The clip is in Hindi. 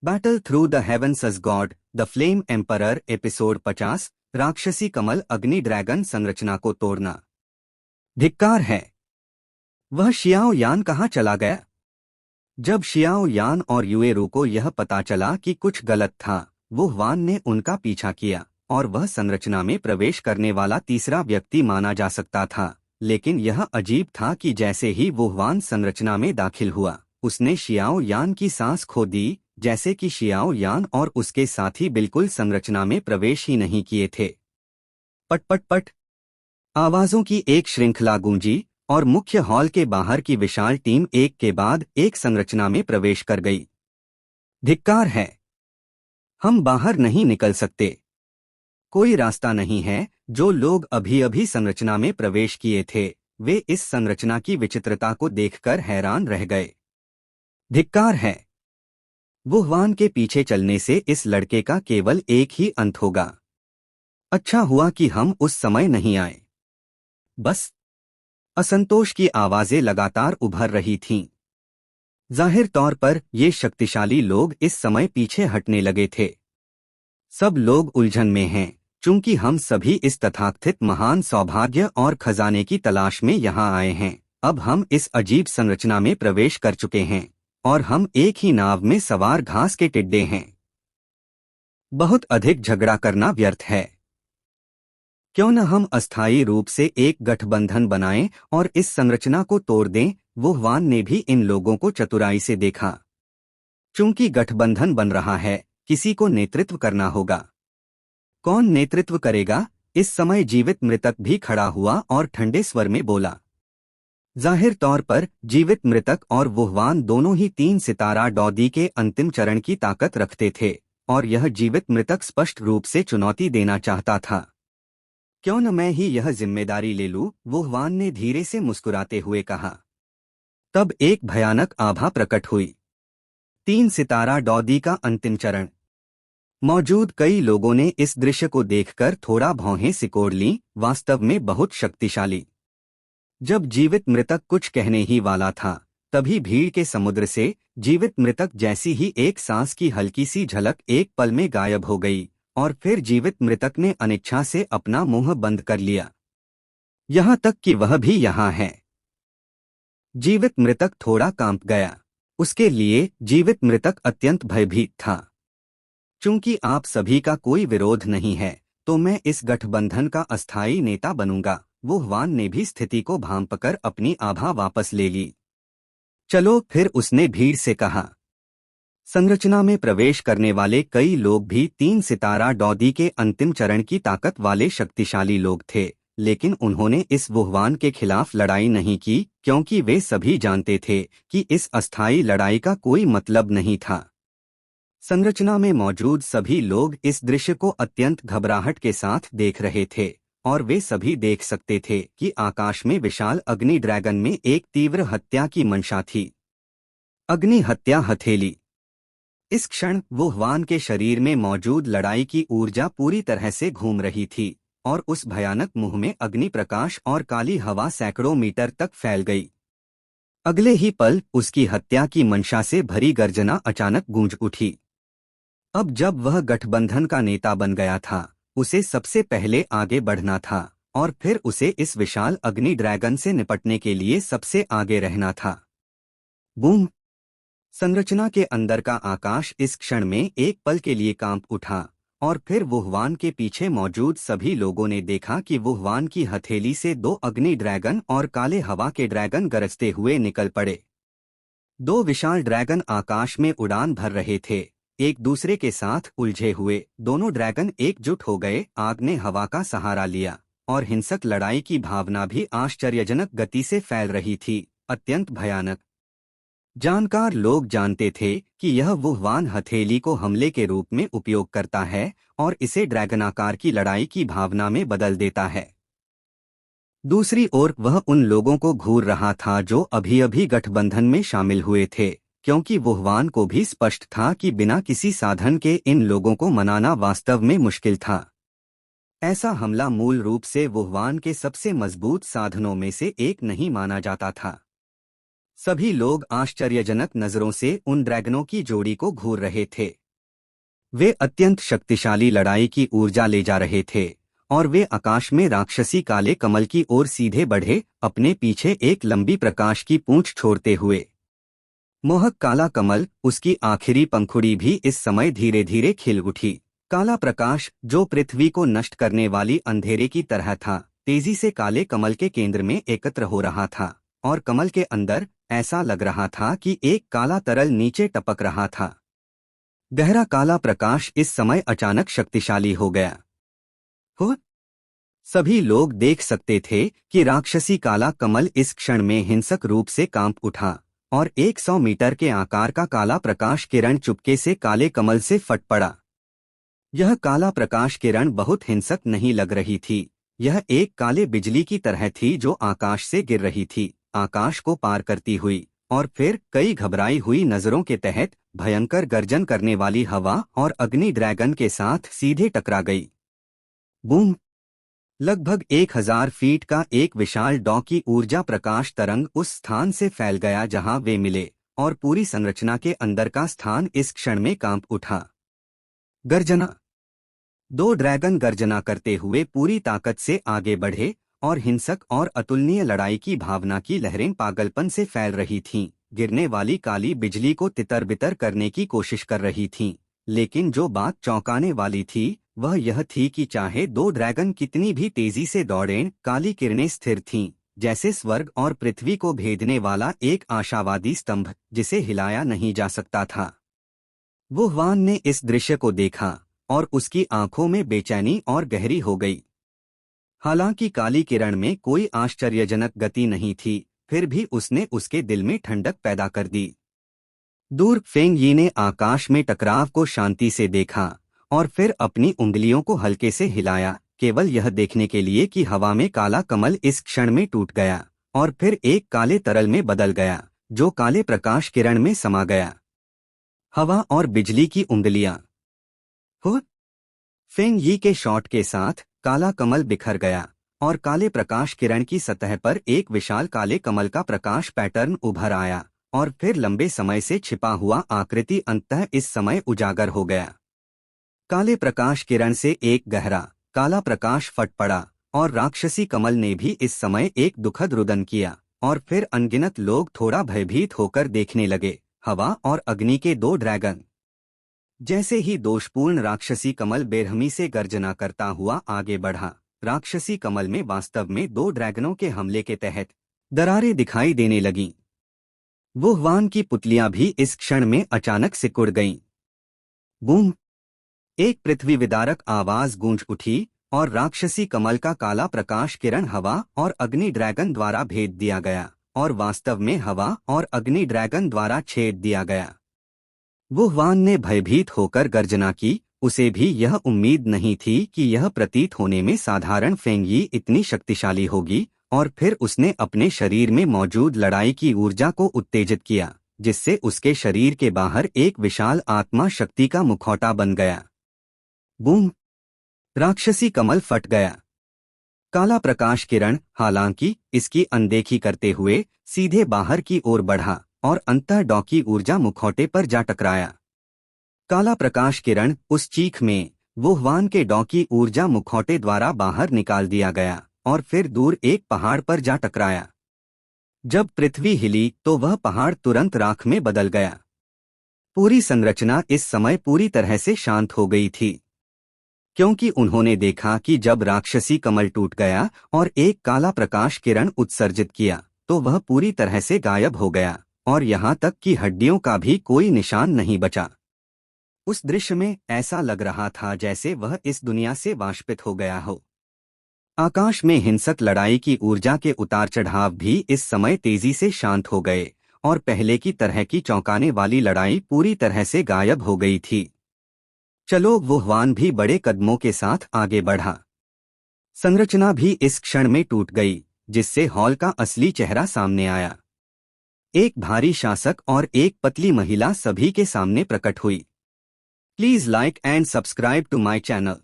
Battle through the heavens as god the flame emperor episode 50 राक्षसी कमल अग्नि ड्रैगन संरचना को तोड़ना। धिक्कार है। वह शियाओ यान कहाँ चला गया? जब शियाओ यान और युएरू को यह पता चला कि कुछ गलत था, वो वान ने उनका पीछा किया और वह संरचना में प्रवेश करने वाला तीसरा व्यक्ति माना जा सकता था। लेकिन यह अजीब था कि जैसे ही वो वान संरचना में दाखिल हुआ, उसने शियाओ यान की सांस खो दी, जैसे कि शियाओ यान और उसके साथी बिल्कुल संरचना में प्रवेश ही नहीं किए थे। पट पट पट आवाजों की एक श्रृंखला गूंजी और मुख्य हॉल के बाहर की विशाल टीम एक के बाद एक संरचना में प्रवेश कर गई। धिक्कार है। हम बाहर नहीं निकल सकते। कोई रास्ता नहीं है। जो लोग अभी अभी संरचना में प्रवेश किए थे, वे इस संरचना की विचित्रता को देखकर हैरान रह गए। धिक्कार है। वुहवान के पीछे चलने से इस लड़के का केवल एक ही अंत होगा। अच्छा हुआ कि हम उस समय नहीं आए। बस। असंतोष की आवाजें लगातार उभर रही थीं। जाहिर तौर पर ये शक्तिशाली लोग इस समय पीछे हटने लगे थे। सब लोग उलझन में हैं, चूंकि हम सभी इस तथाकथित महान सौभाग्य और खजाने की तलाश में यहाँ आए हैं। अब हम इस अजीब संरचना में प्रवेश कर चुके हैं और हम एक ही नाव में सवार घास के टिड्डे हैं। बहुत अधिक झगड़ा करना व्यर्थ है। क्यों न हम अस्थायी रूप से एक गठबंधन बनाएं और इस संरचना को तोड़ दें। वुहवान ने भी इन लोगों को चतुराई से देखा। चूंकि गठबंधन बन रहा है, किसी को नेतृत्व करना होगा। कौन नेतृत्व करेगा? इस समय जीवित मृतक भी खड़ा हुआ और ठंडे स्वर में बोला। जाहिर तौर पर जीवित मृतक और वुहवान दोनों ही 3 सितारा डौदी के अंतिम चरण की ताकत रखते थे और यह जीवित मृतक स्पष्ट रूप से चुनौती देना चाहता था। क्यों न मैं ही यह जिम्मेदारी ले लूं? वुहवान ने धीरे से मुस्कुराते हुए कहा। तब एक भयानक आभा प्रकट हुई। 3 सितारा डौदी का अंतिम चरण। मौजूद कई लोगों ने इस दृश्य को देखकर थोड़ा भौहें सिकोड़ लीं। वास्तव में बहुत शक्तिशाली। जब जीवित मृतक कुछ कहने ही वाला था, तभी भीड़ के समुद्र से जीवित मृतक जैसी ही एक सांस की हल्की सी झलक एक पल में गायब हो गई और फिर जीवित मृतक ने अनिच्छा से अपना मुंह बंद कर लिया। यहाँ तक कि वह भी यहाँ है। जीवित मृतक थोड़ा कांप गया। उसके लिए जीवित मृतक अत्यंत भयभीत था। चूंकि आप सभी का कोई विरोध नहीं है, तो मैं इस गठबंधन का अस्थायी नेता बनूंगा। वुहवान ने भी स्थिति को भांपकर अपनी आभा वापस ले ली। चलो फिर, उसने भीड़ से कहा। संरचना में प्रवेश करने वाले कई लोग भी 3 सितारा डौदी के अंतिम चरण की ताकत वाले शक्तिशाली लोग थे, लेकिन उन्होंने इस वुहवान के खिलाफ लड़ाई नहीं की, क्योंकि वे सभी जानते थे कि इस अस्थायी लड़ाई का कोई मतलब नहीं था। संरचना में मौजूद सभी लोग इस दृश्य को अत्यंत घबराहट के साथ देख रहे थे और वे सभी देख सकते थे कि आकाश में विशाल अग्नि ड्रैगन में एक तीव्र हत्या की मंशा थी। अग्नि हत्या हथेली। इस क्षण वुहवान के शरीर में मौजूद लड़ाई की ऊर्जा पूरी तरह से घूम रही थी और उस भयानक मुंह में अग्नि प्रकाश और काली हवा सैकड़ों मीटर तक फैल गई। अगले ही पल उसकी हत्या की मंशा से भरी गर्जना अचानक गूंज उठी। अब जब वह गठबंधन का नेता बन गया था, उसे सबसे पहले आगे बढ़ना था और फिर उसे इस विशाल अग्नि ड्रैगन से निपटने के लिए सबसे आगे रहना था। बूम! संरचना के अंदर का आकाश इस क्षण में एक पल के लिए कांप उठा और फिर वुहवान के पीछे मौजूद सभी लोगों ने देखा कि वुहवान की हथेली से 2 अग्नि ड्रैगन और काले हवा के ड्रैगन गरजते हुए निकल पड़े। 2 विशाल ड्रैगन आकाश में उड़ान भर रहे थे, एक दूसरे के साथ उलझे हुए। दोनों ड्रैगन एकजुट हो गए। आग ने हवा का सहारा लिया और हिंसक लड़ाई की भावना भी आश्चर्यजनक गति से फैल रही थी। अत्यंत भयानक। जानकार लोग जानते थे कि यह वुहवान हथेली को हमले के रूप में उपयोग करता है और इसे ड्रैगनाकार की लड़ाई की भावना में बदल देता है। दूसरी ओर वह उन लोगों को घूर रहा था जो अभी अभी गठबंधन में शामिल हुए थे, क्योंकि वुहवान को भी स्पष्ट था कि बिना किसी साधन के इन लोगों को मनाना वास्तव में मुश्किल था। ऐसा हमला मूल रूप से वुहवान के सबसे मजबूत साधनों में से एक नहीं माना जाता था। सभी लोग आश्चर्यजनक नजरों से उन ड्रैगनों की जोड़ी को घूर रहे थे। वे अत्यंत शक्तिशाली लड़ाई की ऊर्जा ले जा रहे थे और वे आकाश में राक्षसी काले कमल की ओर सीधे बढ़े, अपने पीछे एक लंबी प्रकाश की पूंछ छोड़ते हुए। मोहक काला कमल, उसकी आखिरी पंखुड़ी भी इस समय धीरे धीरे खिल उठी। काला प्रकाश, जो पृथ्वी को नष्ट करने वाली अंधेरे की तरह था, तेजी से काले कमल के केंद्र में एकत्र हो रहा था और कमल के अंदर ऐसा लग रहा था कि एक काला तरल नीचे टपक रहा था। गहरा काला प्रकाश इस समय अचानक शक्तिशाली हो गया। हो सभी लोग देख सकते थे कि राक्षसी काला कमल इस क्षण में हिंसक रूप से कांप उठा और 100 मीटर के आकार का काला प्रकाश किरण चुपके से काले कमल से फट पड़ा। यह काला प्रकाश किरण बहुत हिंसक नहीं लग रही थी। यह एक काले बिजली की तरह थी जो आकाश से गिर रही थी, आकाश को पार करती हुई, और फिर कई घबराई हुई नजरों के तहत भयंकर गर्जन करने वाली हवा और अग्नि ड्रैगन के साथ सीधे टकरा गई। बूम! लगभग 1000 फीट का एक विशाल डॉ की ऊर्जा प्रकाश तरंग उस स्थान से फैल गया जहां वे मिले, और पूरी संरचना के अंदर का स्थान इस क्षण में कांप उठा। गर्जना! 2 ड्रैगन गर्जना करते हुए पूरी ताकत से आगे बढ़े और हिंसक और अतुलनीय लड़ाई की भावना की लहरें पागलपन से फैल रही थीं, गिरने वाली काली बिजली को तितर-बितर करने की कोशिश कर रही थीं। लेकिन जो बात चौंकाने वाली थी वह यह थी कि चाहे 2 ड्रैगन कितनी भी तेजी से दौड़ें, काली किरणें स्थिर थीं, जैसे स्वर्ग और पृथ्वी को भेदने वाला एक आशावादी स्तंभ जिसे हिलाया नहीं जा सकता था। वुहवान ने इस दृश्य को देखा और उसकी आंखों में बेचैनी और गहरी हो गई। हालांकि काली किरण में कोई आश्चर्यजनक गति नहीं थी, फिर भी उसने उसके दिल में ठंडक पैदा कर दी। दूर फेंग यी ने आकाश में टकराव को शांति से देखा और फिर अपनी उंगलियों को हल्के से हिलाया, केवल यह देखने के लिए कि हवा में काला कमल इस क्षण में टूट गया और फिर एक काले तरल में बदल गया, जो काले प्रकाश किरण में समा गया। हवा और बिजली की उंगलियां। हो! फेंग यी के शॉट के साथ काला कमल बिखर गया और काले प्रकाश किरण की सतह पर एक विशाल काले कमल का प्रकाश पैटर्न उभर आया और फिर लंबे समय से छिपा हुआ आकृति अंततः इस समय उजागर हो गया। काले प्रकाश किरण से एक गहरा काला प्रकाश फट पड़ा और राक्षसी कमल ने भी इस समय एक दुखद रुदन किया और फिर अनगिनत लोग थोड़ा भयभीत होकर देखने लगे। हवा और अग्नि के 2 ड्रैगन। जैसे ही दोषपूर्ण राक्षसी कमल बेरहमी से गर्जना करता हुआ आगे बढ़ा, राक्षसी कमल में वास्तव में 2 ड्रैगनों के हमले के तहत दरारें दिखाई देने लगीं। वुहवान की पुतलियां भी इस क्षण में अचानक सिकुड़ गईं। बूम! एक पृथ्वी विदारक आवाज गूंज उठी और राक्षसी कमल का काला प्रकाश किरण हवा और अग्नि ड्रैगन द्वारा भेद दिया गया और वास्तव में हवा और अग्नि ड्रैगन द्वारा छेद दिया गया। वुहवान ने भयभीत होकर गर्जना की। उसे भी यह उम्मीद नहीं थी कि यह प्रतीत होने में साधारण फेंग यी इतनी शक्तिशाली होगी, और फिर उसने अपने शरीर में मौजूद लड़ाई की ऊर्जा को उत्तेजित किया, जिससे उसके शरीर के बाहर एक विशाल आत्मा शक्ति का मुखौटा बन गया। बूम! राक्षसी कमल फट गया। काला प्रकाश किरण, हालांकि, इसकी अनदेखी करते हुए सीधे बाहर की ओर बढ़ा और अंततः डॉ की ऊर्जा मुखौटे पर जा टकराया। काला प्रकाश किरण, उस चीख में, वुहवान के डॉ की ऊर्जा मुखौटे द्वारा बाहर निकाल दिया गया और फिर दूर एक पहाड़ पर जा टकराया। जब पृथ्वी हिली तो वह पहाड़ तुरंत राख में बदल गया। पूरी संरचना इस समय पूरी तरह से शांत हो गई थी, क्योंकि उन्होंने देखा कि जब राक्षसी कमल टूट गया और एक काला प्रकाश किरण उत्सर्जित किया तो वह पूरी तरह से गायब हो गया और यहाँ तक कि हड्डियों का भी कोई निशान नहीं बचा। उस दृश्य में ऐसा लग रहा था जैसे वह इस दुनिया से वाष्पित हो गया हो। आकाश में हिंसक लड़ाई की ऊर्जा के उतार चढ़ाव भी इस समय तेजी से शांत हो गए और पहले की तरह की चौंकाने वाली लड़ाई पूरी तरह से गायब हो गई थी। चलो, वुहवान भी बड़े कदमों के साथ आगे बढ़ा। संरचना भी इस क्षण में टूट गई, जिससे हॉल का असली चेहरा सामने आया। एक भारी शासक और एक पतली महिला सभी के सामने प्रकट हुई। Please like and subscribe to my channel.